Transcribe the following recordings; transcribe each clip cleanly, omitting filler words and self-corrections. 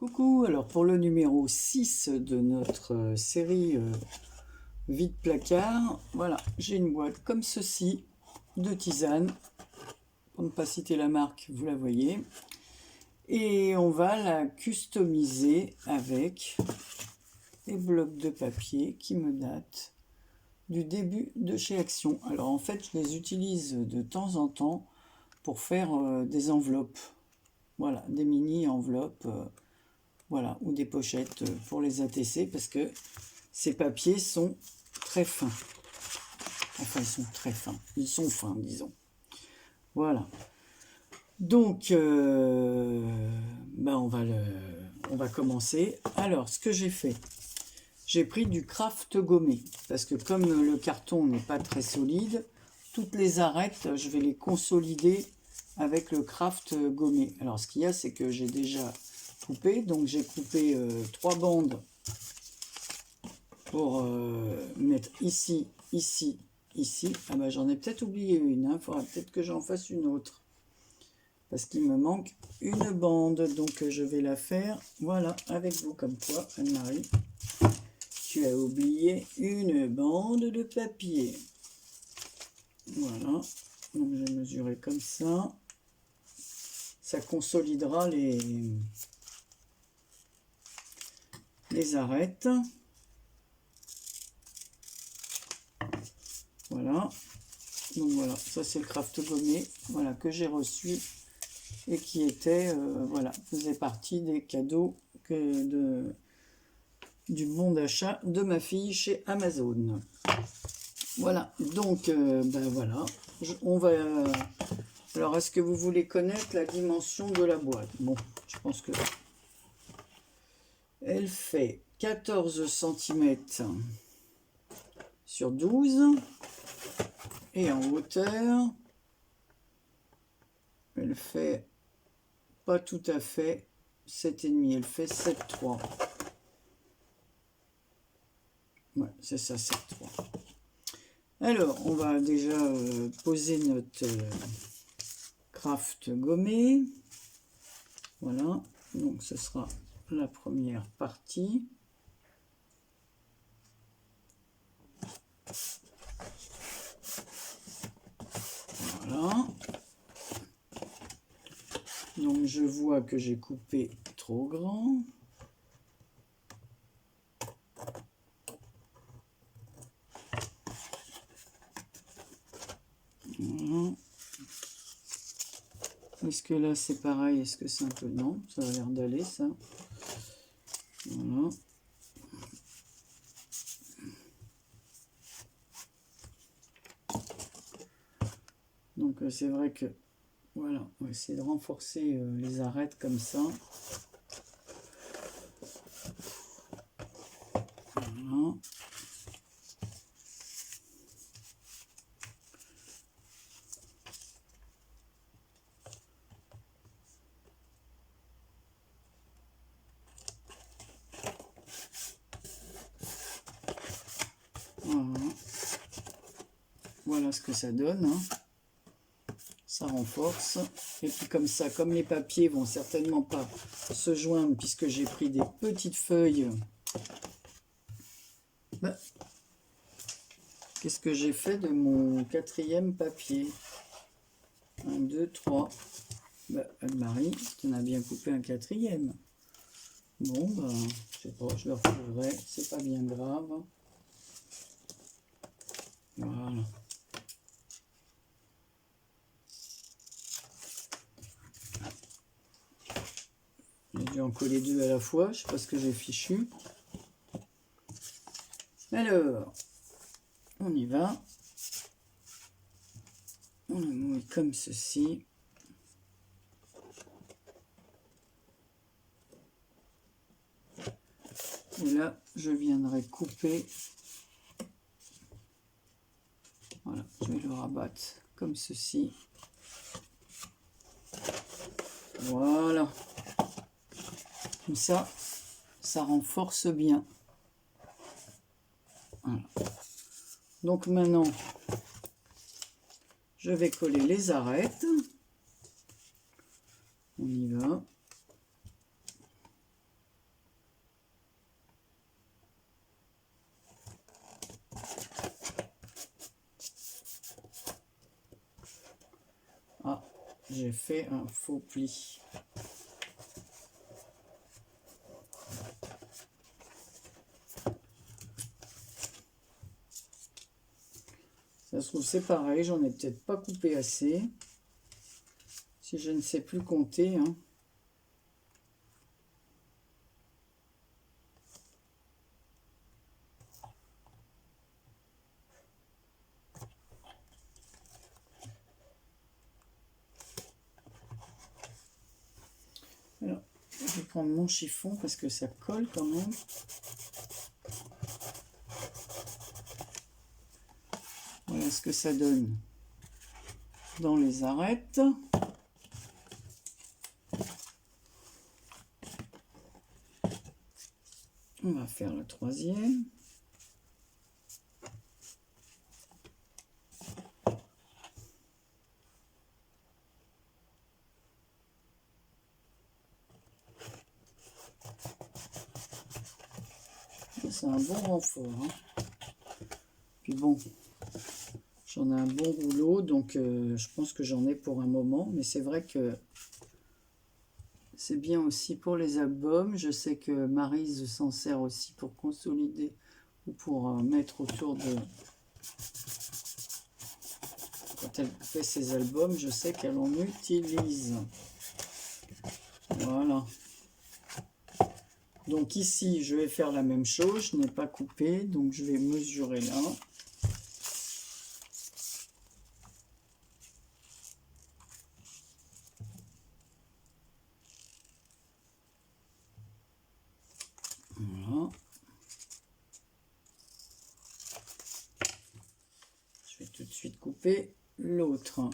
Coucou, alors pour le numéro 6 de notre série vide placard, voilà, j'ai une boîte comme ceci de tisane, pour ne pas citer la marque, vous la voyez, et on va la customiser avec des blocs de papier qui me datent du début de chez Action. Alors en fait, je les utilise de temps en temps pour faire des enveloppes, voilà, des mini enveloppes. Voilà, ou des pochettes pour les ATC parce que ces papiers sont très fins. Enfin, ils sont très fins. Ils sont fins, disons. Voilà. Donc, on va commencer. Alors, ce que j'ai fait, j'ai pris du craft gommé parce que comme le carton n'est pas très solide, toutes les arêtes, je vais les consolider avec le craft gommé. Alors, ce qu'il y a, c'est que j'ai déjà coupé, donc j'ai coupé 3 bandes pour mettre ici, ici, ici. Ah bah j'en ai peut-être oublié une, il faudra peut-être que j'en fasse une autre parce qu'il me manque une bande, donc je vais la faire, voilà, avec vous. Comme quoi, Anne-Marie, tu as oublié une bande de papier. Voilà, donc je vais mesurer comme ça, ça consolidera les arêtes. Voilà, donc voilà, ça c'est le craft gommé, voilà, que j'ai reçu et qui était, voilà, faisait partie des cadeaux du bon d'achat de ma fille chez Amazon. Voilà, donc voilà, on va. Alors, est-ce que vous voulez connaître la dimension de la boîte? Bon, je pense que elle fait 14 cm sur 12. Et en hauteur, elle fait pas tout à fait 7,5, elle fait 7,3. Ouais, c'est ça, 7,3. Alors, on va déjà poser notre craft gommé. Voilà, donc ce sera la première partie. Voilà. Donc je vois que j'ai coupé trop grand. Voilà. Est-ce que là c'est pareil? Est-ce que c'est un peu... Non, ça a l'air d'aller ça. Voilà. Donc c'est vrai que... Voilà, on va essayer de renforcer les arêtes comme ça. Voilà. Voilà. Voilà ce que ça donne. Hein. Ça renforce. Et puis comme ça, comme les papiers vont certainement pas se joindre puisque j'ai pris des petites feuilles. Bah, qu'est-ce que j'ai fait de mon 4e papier? 1, 2, 3. Bah, Anne-Marie, tu en as bien coupé un 4e. Bon, bah, je sais pas, je le retrouverai. C'est pas bien grave. Voilà. J'ai dû en coller 2 à la fois, je sais pas ce que j'ai fichu. Alors, on y va. On le mouille comme ceci. Et là, je viendrai couper. Voilà, je vais le rabattre comme ceci. Voilà. Comme ça, ça renforce bien. Voilà. Donc maintenant, je vais coller les arêtes. On y va. j'ai fait un faux pli. Ça se trouve c'est pareil, j'en ai peut-être pas coupé assez. Si je ne sais plus compter, hein. Alors, je vais prendre mon chiffon parce que ça colle quand même. Voilà ce que ça donne dans les arêtes. On va faire le troisième. C'est un bon renfort, hein. Puis bon, j'en ai un bon rouleau, donc je pense que j'en ai pour un moment. Mais c'est vrai que c'est bien aussi pour les albums. Je sais que Maryse s'en sert aussi pour consolider ou pour mettre autour de... Quand elle fait ses albums, je sais qu'elle en utilise. Voilà. Donc ici, je vais faire la même chose. Je n'ai pas coupé, donc je vais mesurer là. Voilà. Je vais tout de suite couper l'autre.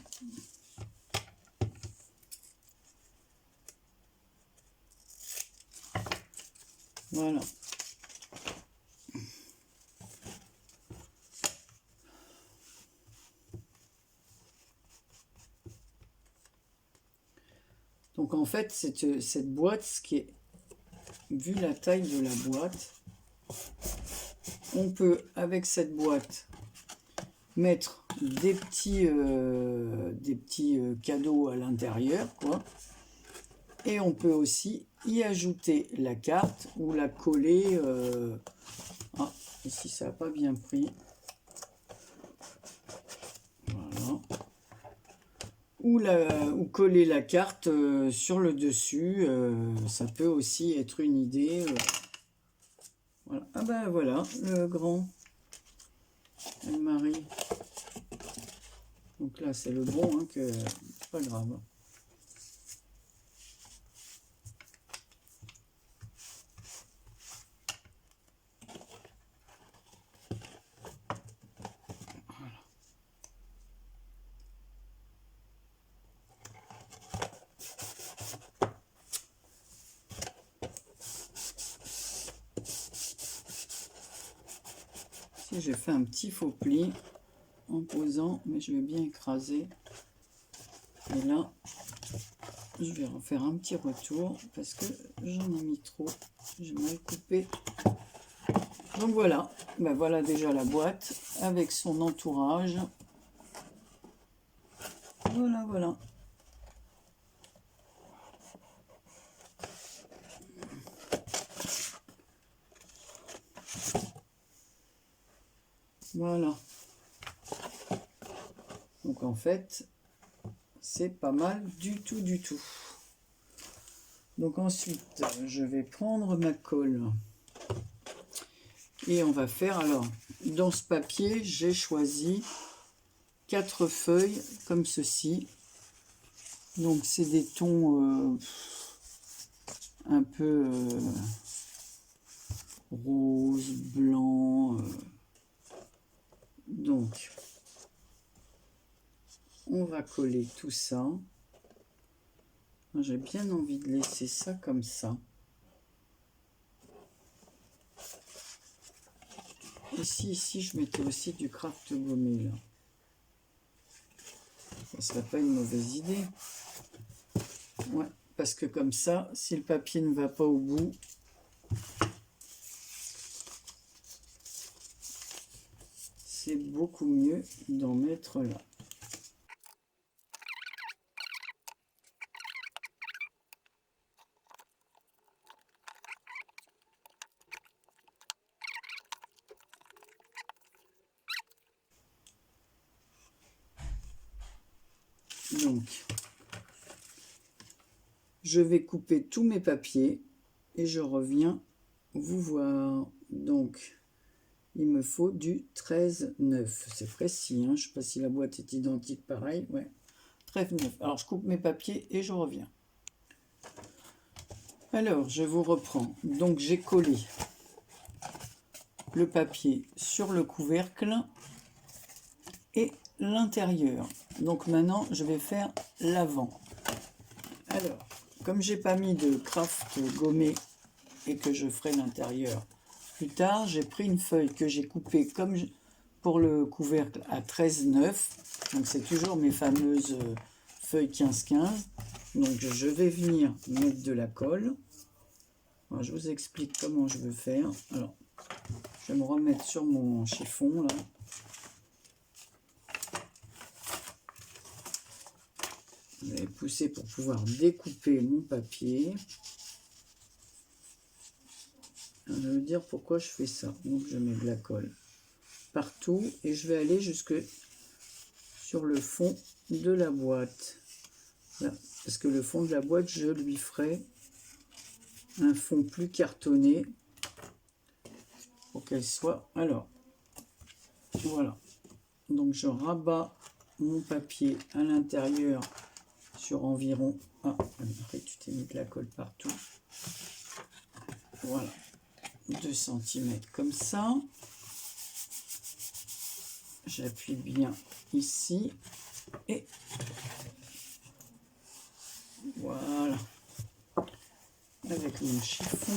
Voilà. Donc en fait, cette boîte, ce qui est, vu la taille de la boîte, on peut avec cette boîte mettre des petits cadeaux à l'intérieur, quoi. Et on peut aussi y ajouter la carte ou la coller. Ah, ici ça n'a pas bien pris. Voilà. Ou coller la carte sur le dessus. Ça peut aussi être une idée. Voilà. Ah ben voilà, le grand Anne-Marie. Donc là c'est le bon, hein, que c'est pas grave. J'ai fait un petit faux pli en posant, mais je vais bien écraser. Et là, je vais refaire un petit retour parce que j'en ai mis trop. J'ai mal coupé. Donc voilà, ben voilà déjà la boîte avec son entourage. Voilà, voilà. Voilà. Donc en fait, c'est pas mal du tout, du tout. Donc ensuite, je vais prendre ma colle. Et on va faire, alors, dans ce papier, j'ai choisi 4 feuilles comme ceci. Donc c'est des tons un peu rose, blanc. Donc, on va coller tout ça. J'ai bien envie de laisser ça comme ça. Ici, je mettais aussi du craft gommé, là. Ça serait pas une mauvaise idée. Ouais, parce que comme ça, si le papier ne va pas au bout, c'est beaucoup mieux d'en mettre là. Donc, je vais couper tous mes papiers et je reviens vous voir. Donc, il me faut du 13,9. C'est précis, hein. Je ne sais pas si la boîte est identique pareil. Ouais, 13,9. Alors, je coupe mes papiers et je reviens. Alors, je vous reprends. Donc, j'ai collé le papier sur le couvercle et l'intérieur. Donc, maintenant, je vais faire l'avant. Alors, comme j'ai pas mis de craft gommé et que je ferai l'intérieur plus tard, j'ai pris une feuille que j'ai coupée comme pour le couvercle à 13,9. Donc, c'est toujours mes fameuses feuilles 15-15. Donc, je vais venir mettre de la colle. Alors, je vous explique comment je veux faire. Alors, je vais me remettre sur mon chiffon, là. Je vais pousser pour pouvoir découper mon papier. Alors, je vais vous dire pourquoi je fais ça. Donc, je mets de la colle partout et je vais aller jusque sur le fond de la boîte. Là, parce que le fond de la boîte, je lui ferai un fond plus cartonné pour qu'elle soit. Alors, voilà. Donc, je rabats mon papier à l'intérieur sur environ... Ah, après, tu t'es mis de la colle partout. Voilà. 2 cm comme ça. J'appuie bien ici. Et voilà. Avec mon chiffon.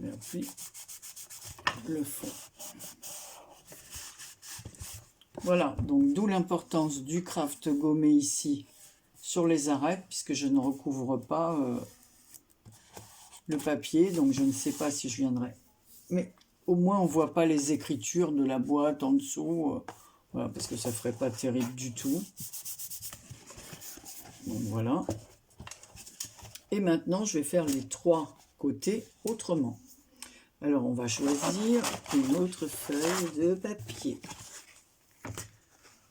J'appuie le fond. Voilà, donc d'où l'importance du craft gommé ici sur les arêtes, puisque je ne recouvre pas le papier, donc je ne sais pas si je viendrai. Mais au moins on ne voit pas les écritures de la boîte en dessous, voilà, parce que ça ne ferait pas terrible du tout. Donc voilà. Et maintenant je vais faire les 3 côtés autrement. Alors on va choisir une autre feuille de papier.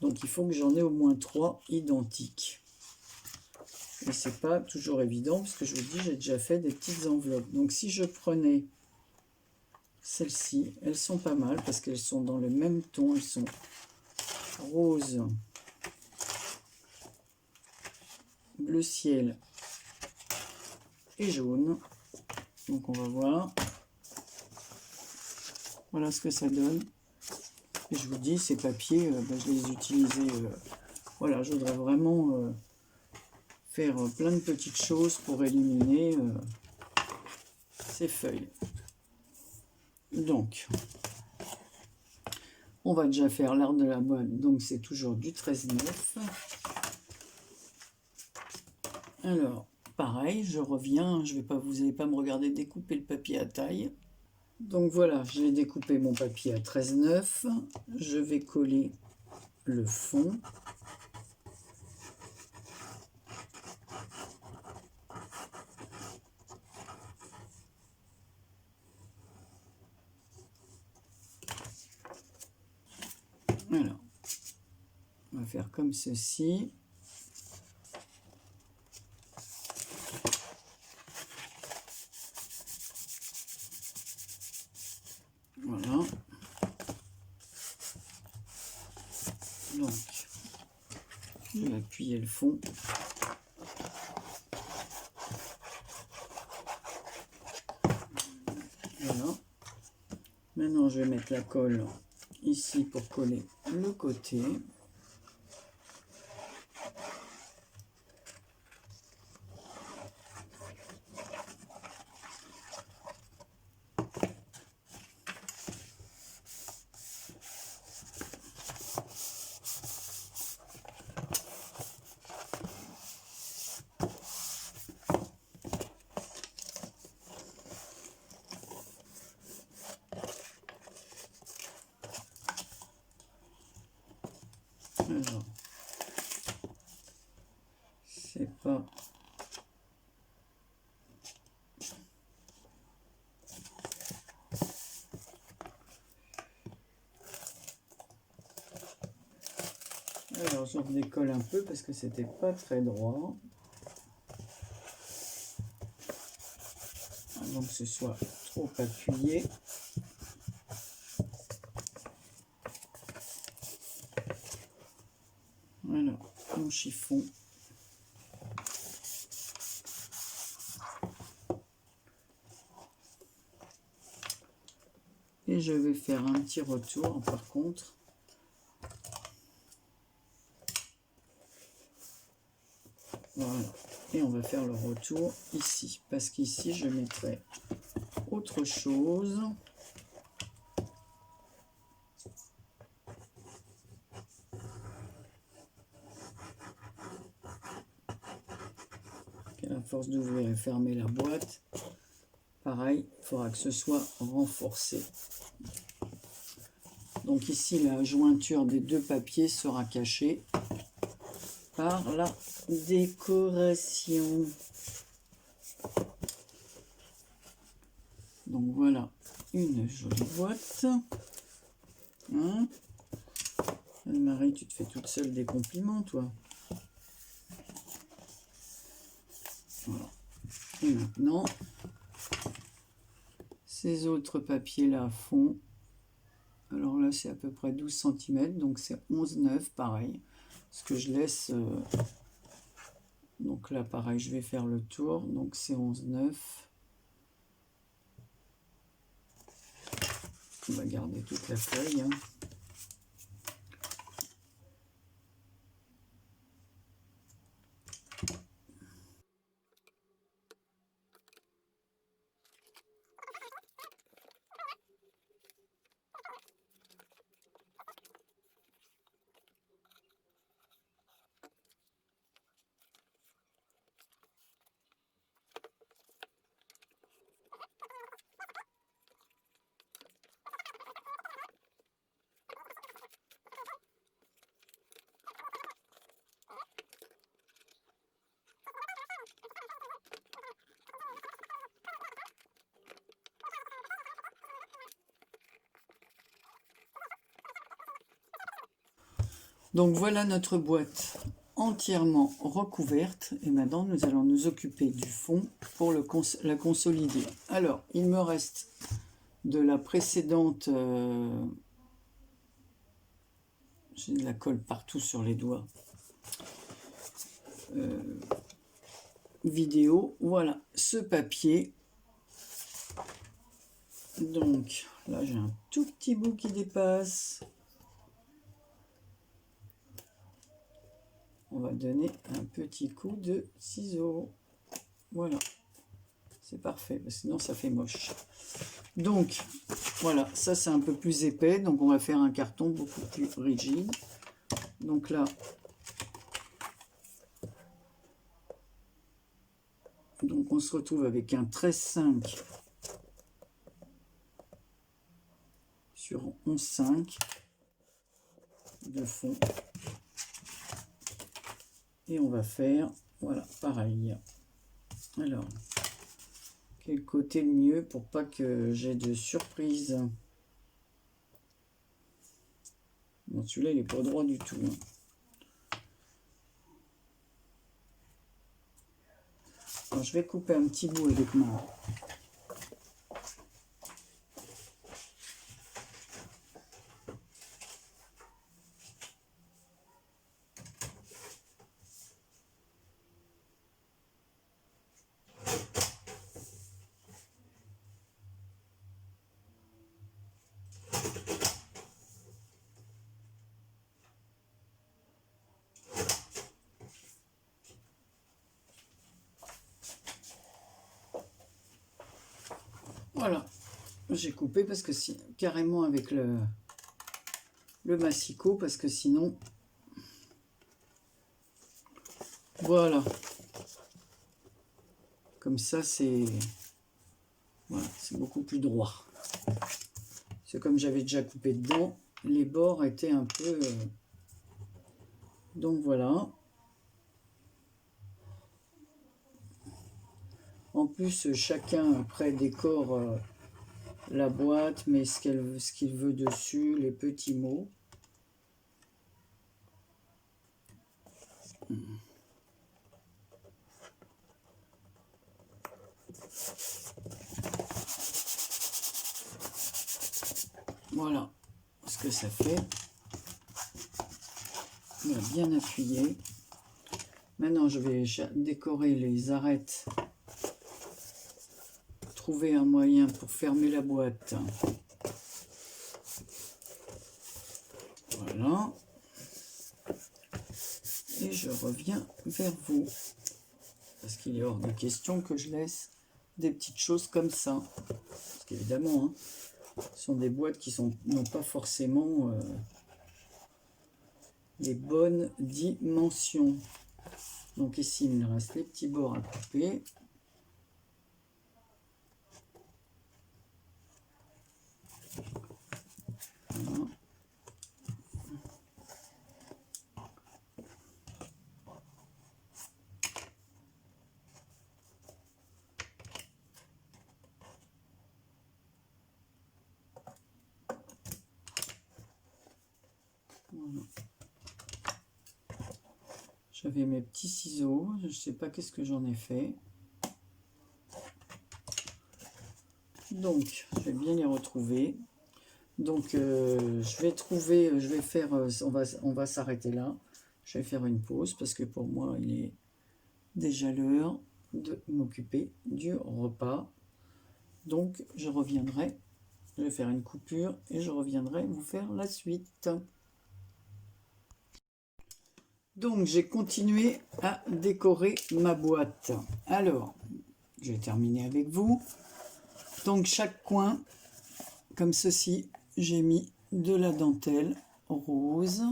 Donc il faut que j'en ai au moins 3 identiques. Et c'est pas toujours évident parce que je vous dis, j'ai déjà fait des petites enveloppes. Donc si je prenais celles-ci, elles sont pas mal parce qu'elles sont dans le même ton. Elles sont rose, bleu ciel et jaune. Donc on va voir. Voilà ce que ça donne. Et je vous dis, ces papiers, je les utilisais. Voilà, je voudrais vraiment faire plein de petites choses pour éliminer ces feuilles. Donc, on va déjà faire l'art de la boîte. Donc, c'est toujours du 13,9. Alors, pareil, je reviens. Je vais pas, vous n'allez pas me regarder découper le papier à taille. Donc voilà, j'ai découpé mon papier à 13,9. Je vais coller le fond. Alors, on va faire comme ceci. Voilà. Donc, je vais appuyer le fond. Voilà. Maintenant, je vais mettre la colle ici pour coller le côté. Alors, c'est pas... Alors, je redécolle un peu parce que c'était pas très droit. Avant que ce soit trop appuyé. Voilà, mon chiffon. Et je vais faire un petit retour par contre. Voilà. Et on va faire le retour ici. Parce qu'ici, je mettrai autre chose. À force d'ouvrir et fermer la boîte, pareil, il faudra que ce soit renforcé. Donc ici, la jointure des deux papiers sera cachée par la décoration. Donc voilà, une jolie boîte. Hein? Anne-Marie, tu te fais toute seule des compliments, toi. Voilà. Et maintenant, ces autres papiers-là font... Alors là, c'est à peu près 12 cm, donc c'est 11,9, pareil. Ce que je laisse... Donc là, pareil, je vais faire le tour. Donc c'est 11,9. On va garder toute la feuille. Hein. Donc voilà notre boîte entièrement recouverte. Et maintenant, nous allons nous occuper du fond pour la consolider. Alors, il me reste de la précédente... j'ai de la colle partout sur les doigts. Vidéo. Voilà, ce papier. Donc, là, j'ai un tout petit bout qui dépasse. On va donner un petit coup de ciseau. Voilà, c'est parfait, parce que sinon ça fait moche. Donc, voilà, ça c'est un peu plus épais, donc on va faire un carton beaucoup plus rigide. Donc là, donc on se retrouve avec un 13,5 sur 11,5 de fond. Et on va faire, voilà, pareil. Alors, quel côté le mieux pour pas que j'ai de surprise? Bon, celui-là, il n'est pas droit du tout. Hein. Alors, je vais couper un petit bout avec moi. Voilà, j'ai coupé parce que si carrément avec le massicot, parce que sinon, voilà, comme ça c'est, voilà, c'est beaucoup plus droit. C'est comme j'avais déjà coupé dedans, les bords étaient un peu, donc voilà. En plus, chacun après décore la boîte, met ce qu'il veut dessus, les petits mots. Voilà ce que ça fait. On va bien appuyer. Maintenant, je vais décorer les arêtes. Trouver un moyen pour fermer la boîte. Voilà. Et je reviens vers vous. Parce qu'il est hors de question que je laisse des petites choses comme ça. Parce qu'évidemment, hein, ce sont des boîtes qui n'ont pas forcément les bonnes dimensions. Donc ici, il me reste les petits bords à couper. Voilà. Voilà. J'avais mes petits ciseaux, je ne sais pas qu'est-ce que j'en ai fait. Donc, je vais bien les retrouver. Donc, je vais faire, on va s'arrêter là. Je vais faire une pause parce que pour moi, il est déjà l'heure de m'occuper du repas. Donc, je reviendrai, je vais faire une coupure et je reviendrai vous faire la suite. Donc, j'ai continué à décorer ma boîte. Alors, je vais terminer avec vous. Donc, chaque coin, comme ceci, j'ai mis de la dentelle rose.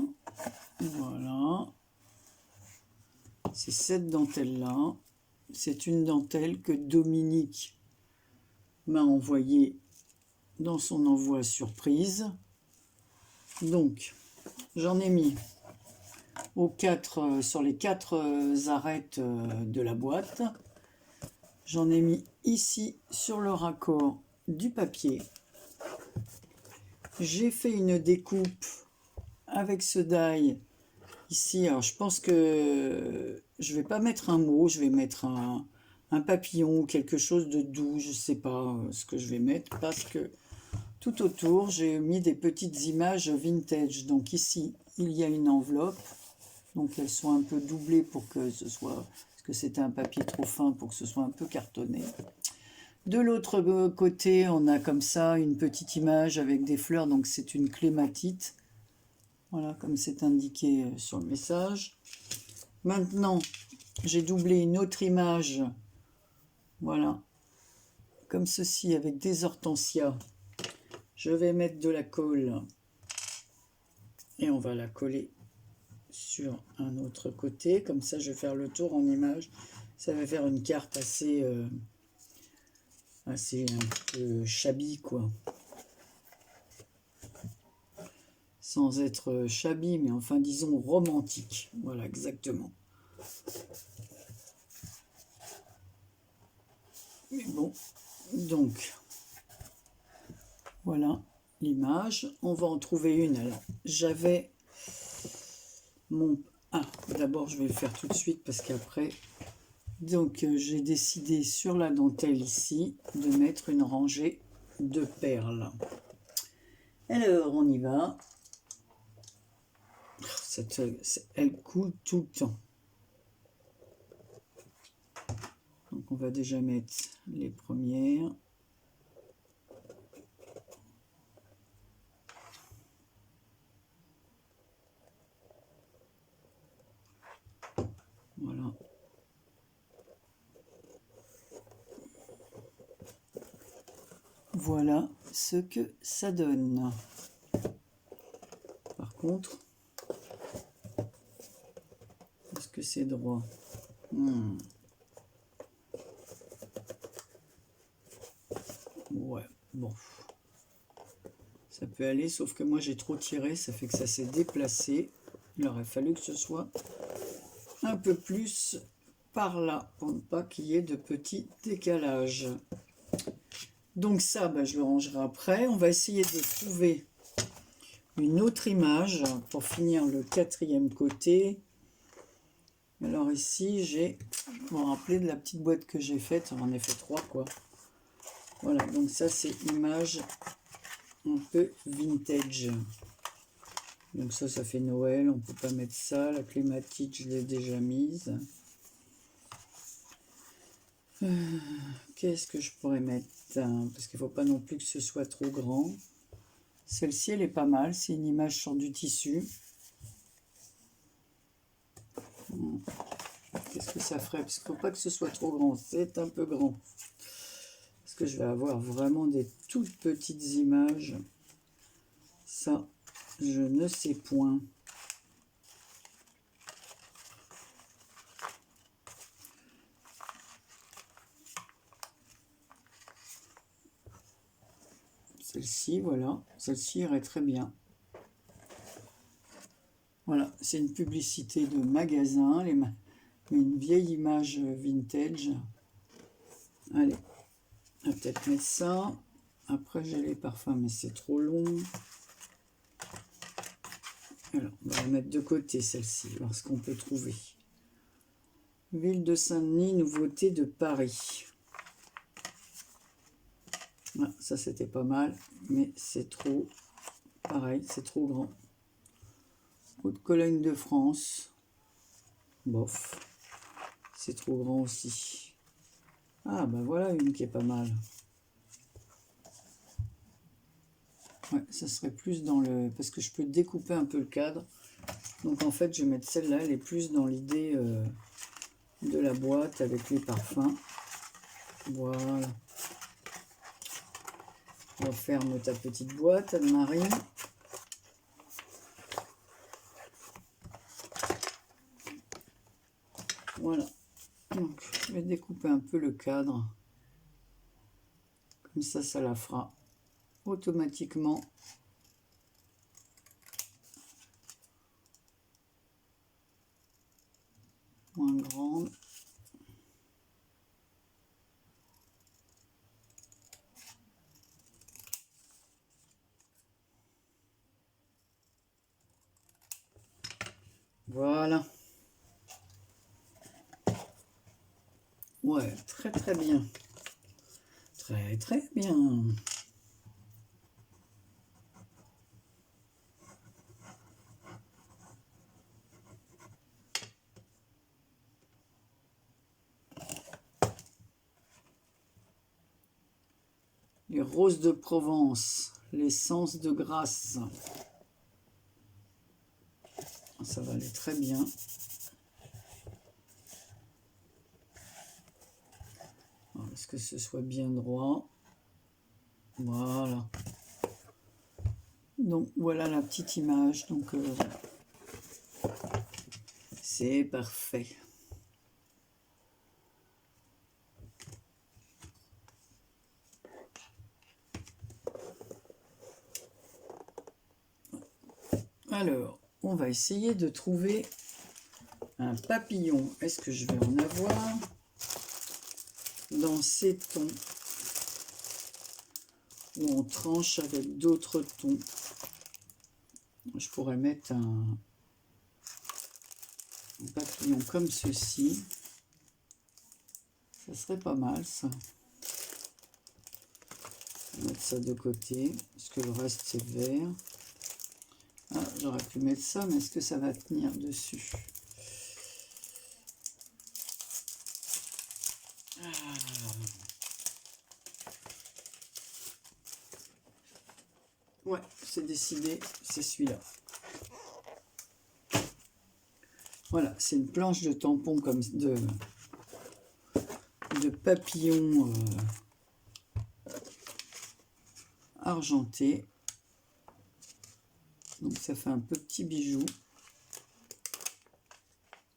Voilà. C'est cette dentelle-là. C'est une dentelle que Dominique m'a envoyée dans son envoi surprise. Donc, j'en ai mis sur les 4 arêtes de la boîte. J'en ai mis ici sur le raccord du papier. J'ai fait une découpe avec ce die ici. Alors je pense que je vais pas mettre un mot, je vais mettre un papillon ou quelque chose de doux. Je sais pas ce que je vais mettre parce que tout autour j'ai mis des petites images vintage. Donc ici il y a une enveloppe. Donc elles sont un peu doublées pour que ce soit, parce que c'était un papier trop fin pour que ce soit un peu cartonné. De l'autre côté, on a comme ça une petite image avec des fleurs, donc c'est une clématite. Voilà, comme c'est indiqué sur le message. Maintenant, j'ai doublé une autre image, voilà, comme ceci, avec des hortensias. Je vais mettre de la colle et on va la coller sur un autre côté, comme ça je vais faire le tour en image. Ça va faire une carte assez un peu shabby, quoi, sans être shabby, mais enfin disons romantique. Voilà, exactement. Mais bon, donc voilà l'image. On va en trouver une. Alors j'avais d'abord je vais le faire tout de suite parce qu'après, donc j'ai décidé sur la dentelle ici de mettre une rangée de perles. Alors on y va. Elle coule tout le temps. Donc on va déjà mettre les premières. Voilà. Voilà ce que ça donne. Par contre, est-ce que c'est droit? Ouais, bon. Ça peut aller, sauf que moi j'ai trop tiré, ça fait que ça s'est déplacé. Il aurait fallu que ce soit un peu plus par là, pour ne pas qu'il y ait de petits décalages. Donc ça, je le rangerai après. On va essayer de trouver une autre image pour finir le 4e côté. Alors ici, je me rappelais de la petite boîte que j'ai faite, j'en ai fait 3 quoi. Voilà, donc ça c'est image un peu vintage. Donc ça fait Noël, on peut pas mettre ça. La clématite, je l'ai déjà mise. Qu'est-ce que je pourrais mettre? Parce qu'il faut pas non plus que ce soit trop grand. Celle-ci, elle est pas mal. C'est une image sur du tissu. Qu'est-ce que ça ferait? Parce qu'il faut pas que ce soit trop grand. C'est un peu grand. Parce que je vais avoir vraiment des toutes petites images. Ça, je ne sais point. Celle-ci, voilà. Celle-ci irait très bien. Voilà, c'est une publicité de magasin, une vieille image vintage. Allez, on va peut-être mettre ça. Après, j'ai les parfums, mais c'est trop long. Alors, on va la mettre de côté, celle-ci, voir ce qu'on peut trouver. Ville de Saint-Denis, nouveauté de Paris. Ah, ça, c'était pas mal, mais c'est trop... Pareil, c'est trop grand. Haute-Cologne de France. Bof. C'est trop grand aussi. Ah, ben voilà une qui est pas mal. Ouais, ça serait plus dans le... Parce que je peux découper un peu le cadre. Donc en fait, je vais mettre celle-là. Elle est plus dans l'idée de la boîte avec les parfums. Voilà. Referme ta petite boîte, Anne-Marie. Voilà. Donc, je vais découper un peu le cadre. Comme ça la fera automatiquement. Moins grande. Voilà. Ouais, très très bien. Très très bien. Les roses de Provence, l'essence de grâce. Ça va aller très bien. Est-ce que ce soit bien droit? Voilà. Donc voilà la petite image. Donc c'est parfait. Alors, on va essayer de trouver un papillon. Est-ce que je vais en avoir dans ces tons où on tranche avec d'autres tons? Je pourrais mettre un papillon comme ceci. Ça serait pas mal, ça. On va mettre ça de côté, parce que le reste, c'est vert. Ah, j'aurais pu mettre ça, mais est-ce que ça va tenir dessus? Ouais, c'est décidé, c'est celui-là. Voilà, c'est une planche de tampon comme de papillon argenté. Donc ça fait un petit bijou.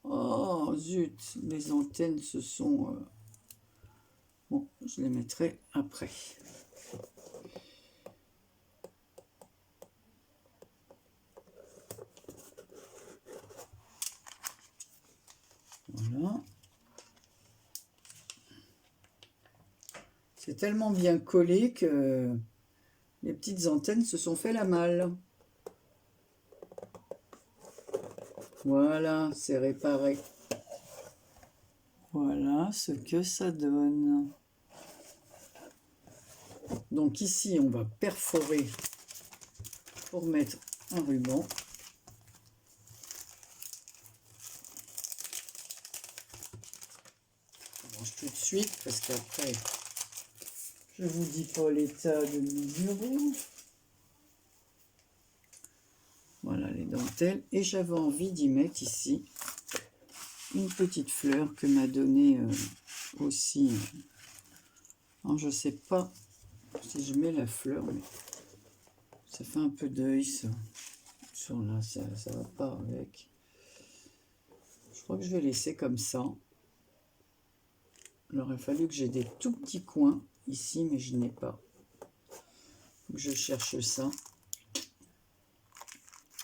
Oh zut, les antennes se sont... Bon, je les mettrai après. Voilà. C'est tellement bien collé que les petites antennes se sont fait la malle. Voilà, c'est réparé. Voilà ce que ça donne. Donc ici, on va perforer pour mettre un ruban. Je range tout de suite parce qu'après, je vous dis pas l'état de mon bureau. Voilà les dentelles. Et j'avais envie d'y mettre ici une petite fleur que m'a donnée aussi. Alors, je sais pas si je mets la fleur, mais ça fait un peu d'œil ça. Sur là, ça va pas avec. Je crois que je vais laisser comme ça. Il aurait fallu que j'ai des tout petits coins ici, mais je n'ai pas. Faut que je cherche ça.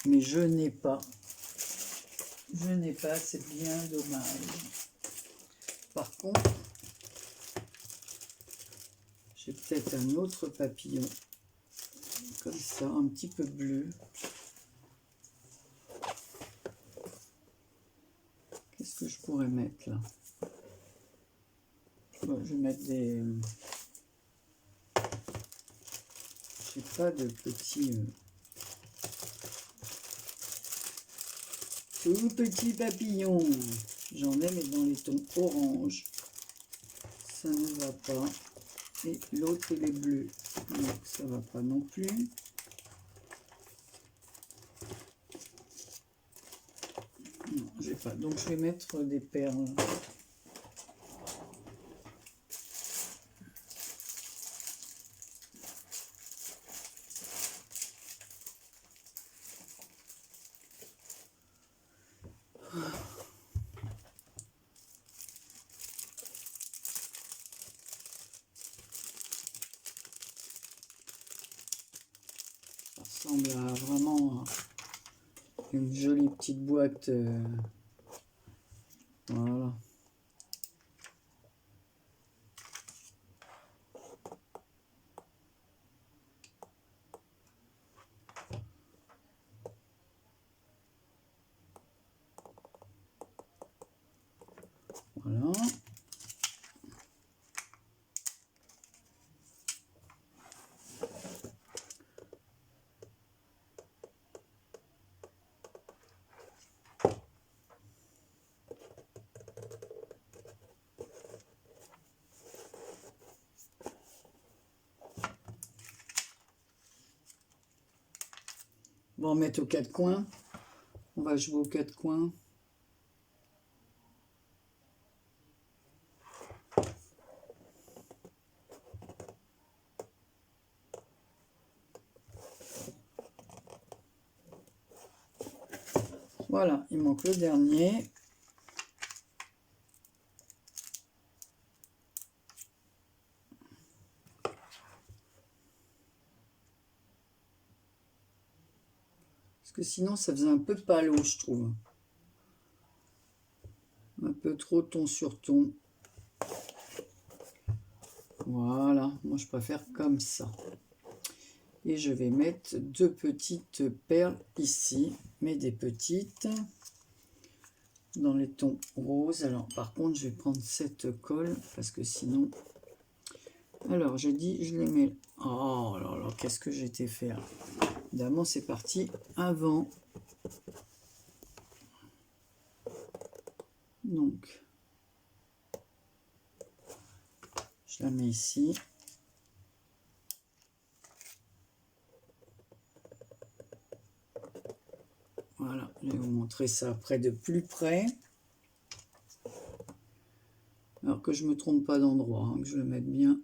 Mais je n'ai pas. Je n'ai pas, c'est bien dommage. Par contre, j'ai peut-être un autre papillon. Comme ça, un petit peu bleu. Qu'est-ce que je pourrais mettre là? Bon, je vais mettre des... J'ai pas de petits... tout petits papillons. J'en ai, mais dans les tons orange. Ça ne va pas. Et l'autre, il est bleu. Donc, ça va pas non plus. Non, j'ai pas. Donc, je vais mettre des perles. Ça ressemble à vraiment une jolie petite boîte. Voilà. Voilà. On va en mettre aux quatre coins. On va jouer aux quatre coins. Voilà, il manque le dernier. Parce que sinon, ça faisait un peu palo, je trouve. Un peu trop ton sur ton. Voilà, moi je préfère comme ça. Et je vais mettre deux petites perles ici, mais des petites, dans les tons roses. Alors par contre, je vais prendre cette colle, parce que sinon... Alors j'ai dit, je les mets... Oh là là, qu'est-ce que j'ai été faire? Évidemment, c'est parti avant. Donc, je la mets ici. Voilà, je vais vous montrer ça après de plus près. Alors que je ne me trompe pas d'endroit, hein, que je le mette bien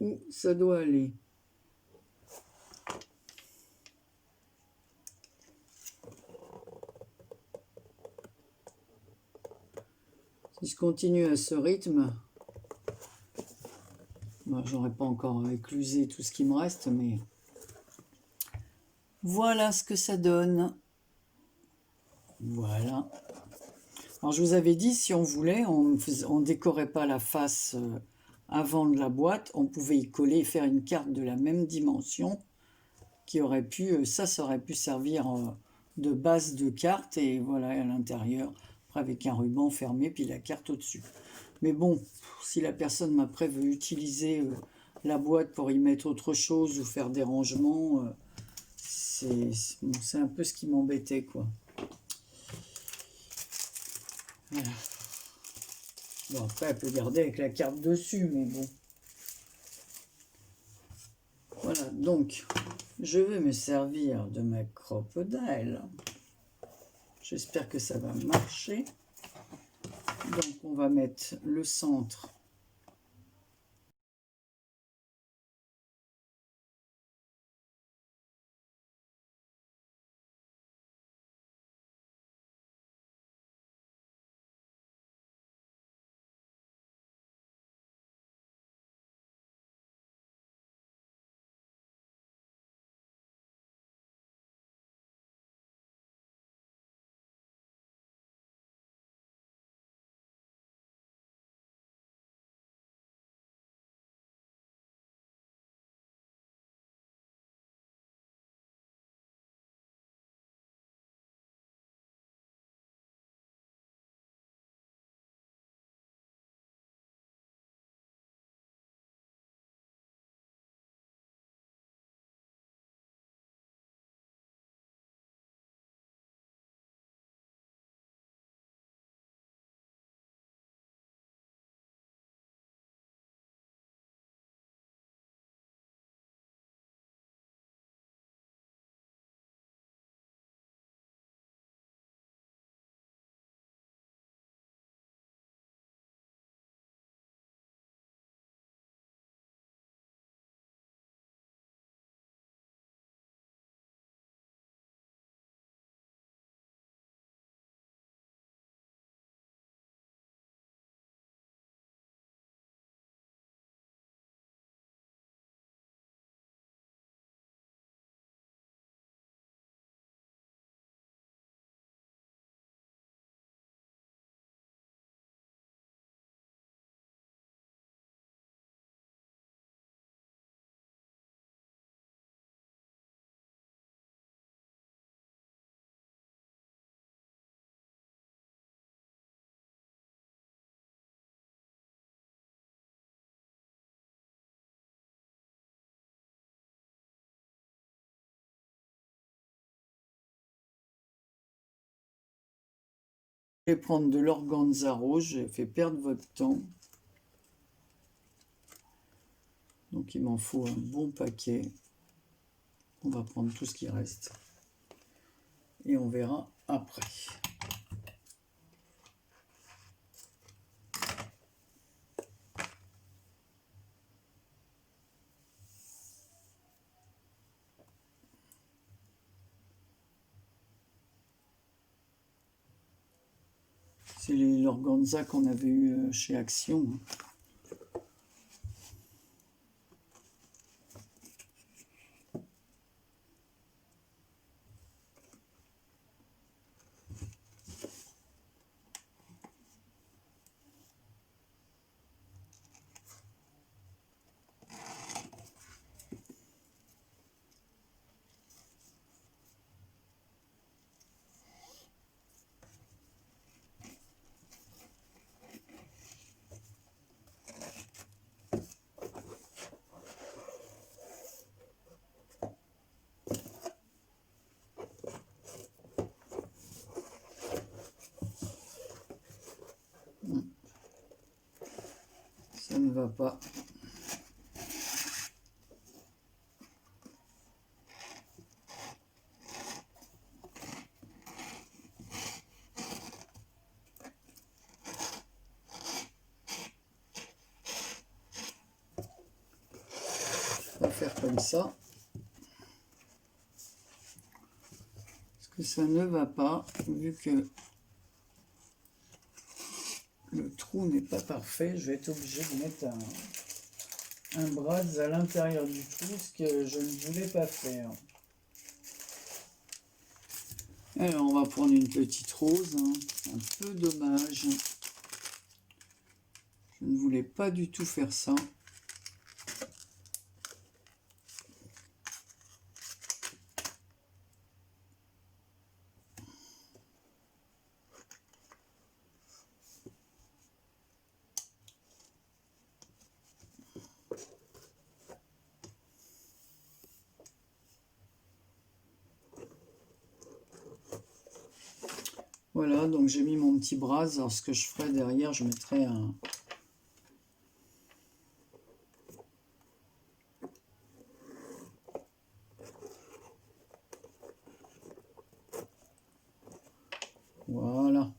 où ça doit aller. Si je continue à ce rythme, bon, j'aurais pas encore éclusé tout ce qui me reste, mais voilà ce que ça donne. Voilà. Alors je vous avais dit, si on voulait, on décorait pas la face avant de la boîte, on pouvait y coller et faire une carte de la même dimension qui aurait pu, ça aurait pu servir de base de carte, et voilà, à l'intérieur, après avec un ruban fermé, puis la carte au-dessus. Mais bon, si la personne m'après veut utiliser la boîte pour y mettre autre chose ou faire des rangements, c'est un peu ce qui m'embêtait, quoi. Voilà. Bon, après, elle peut garder avec la carte dessus, mais bon. Voilà, donc, je vais me servir de ma crocodile. J'espère que ça va marcher. Donc, on va mettre le centre. Je vais prendre de l'organza rose, j'ai fait perdre votre temps. Donc il m'en faut un bon paquet. On va prendre tout ce qui reste. Et on verra après. C'est l'organza qu'on avait eu chez Action. Ça ne va pas. On va faire comme ça. Parce que ça ne va pas, vu que le trou n'est pas parfait, je vais être obligé de mettre un bras à l'intérieur du trou, ce que je ne voulais pas faire. Alors on va prendre une petite rose, hein. Un peu dommage. Je ne voulais pas du tout faire ça. Voilà, donc j'ai mis mon petit bras. Alors ce que je ferai derrière, je mettrai un... Voilà.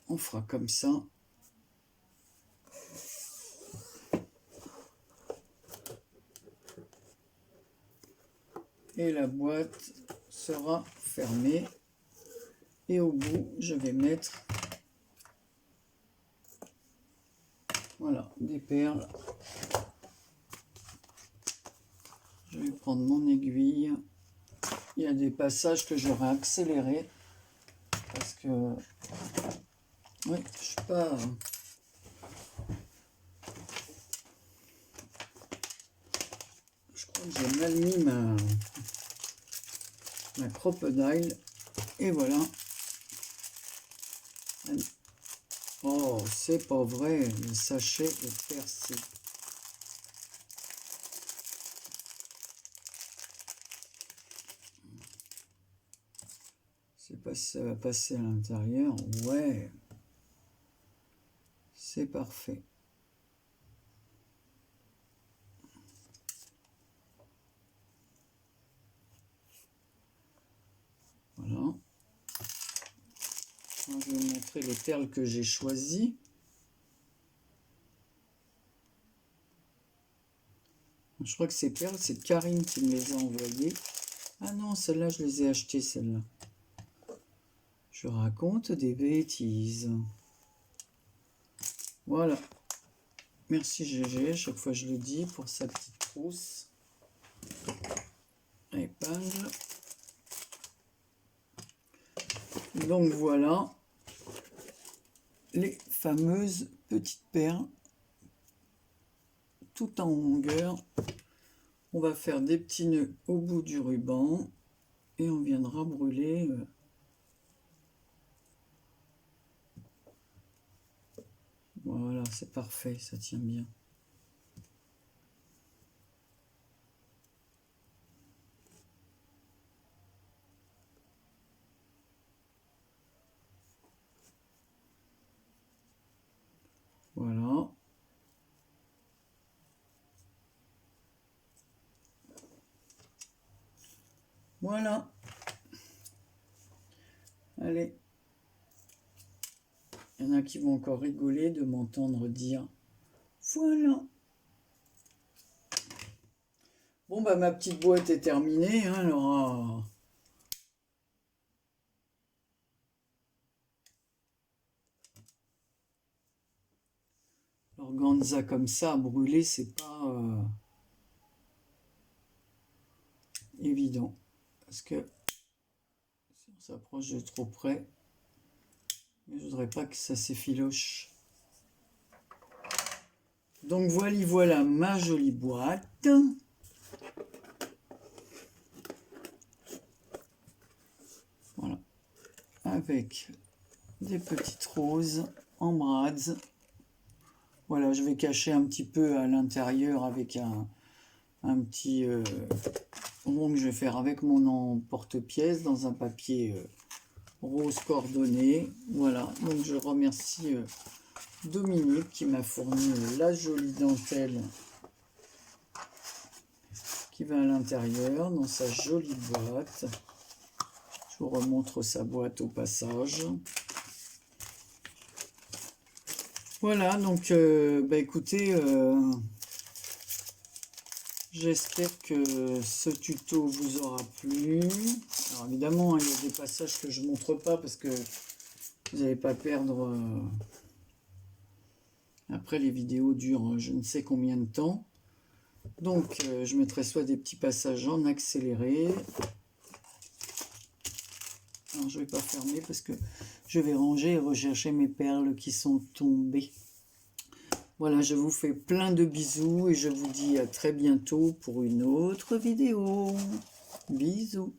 On fera comme ça. Et la boîte sera fermée. Et au bout, je vais mettre, voilà, des perles. Je vais prendre mon aiguille. Il y a des passages que j'aurais accélérés parce que, oui, je suis pas... Je crois que j'ai mal mis ma crocodile. Et voilà. Oh, c'est pas vrai, le sachet est percé. C'est pas ça va passer à l'intérieur. Ouais. C'est parfait. Voilà. Je vais vous montrer les perles que j'ai choisies. Je crois que ces perles, c'est Karine qui me les a envoyées. Ah non, celles-là, je les ai achetées, celles-là. Je raconte des bêtises. Voilà. Merci GG, chaque fois je le dis, pour sa petite trousse. Épingle. Donc voilà les fameuses petites perles tout en longueur. On va faire des petits nœuds au bout du ruban et on viendra brûler voilà, c'est parfait, ça tient bien. Voilà. Voilà. Allez. Il y en a qui vont encore rigoler de m'entendre dire voilà. Bon, bah, ma petite boîte est terminée. Hein, alors, l'organza comme ça, à brûler, c'est pas évident. Parce que si on s'approche de trop près, je voudrais pas que ça s'effiloche. Donc voilà ma jolie boîte. Voilà. Avec des petites roses en brads. Voilà, je vais cacher un petit peu à l'intérieur avec un petit rond que je vais faire avec mon emporte-pièce dans un papier rose coordonné. Voilà, donc je remercie Dominique qui m'a fourni la jolie dentelle qui va à l'intérieur dans sa jolie boîte. Je vous remontre sa boîte au passage. Voilà, donc bah écoutez, j'espère que ce tuto vous aura plu. Alors évidemment, il y a des passages que je ne montre pas parce que vous n'allez pas perdre... après, les vidéos durent je ne sais combien de temps. Donc, je mettrai soit des petits passages en accéléré. Alors, je ne vais pas fermer parce que je vais ranger et rechercher mes perles qui sont tombées. Voilà, je vous fais plein de bisous et je vous dis à très bientôt pour une autre vidéo. Bisous.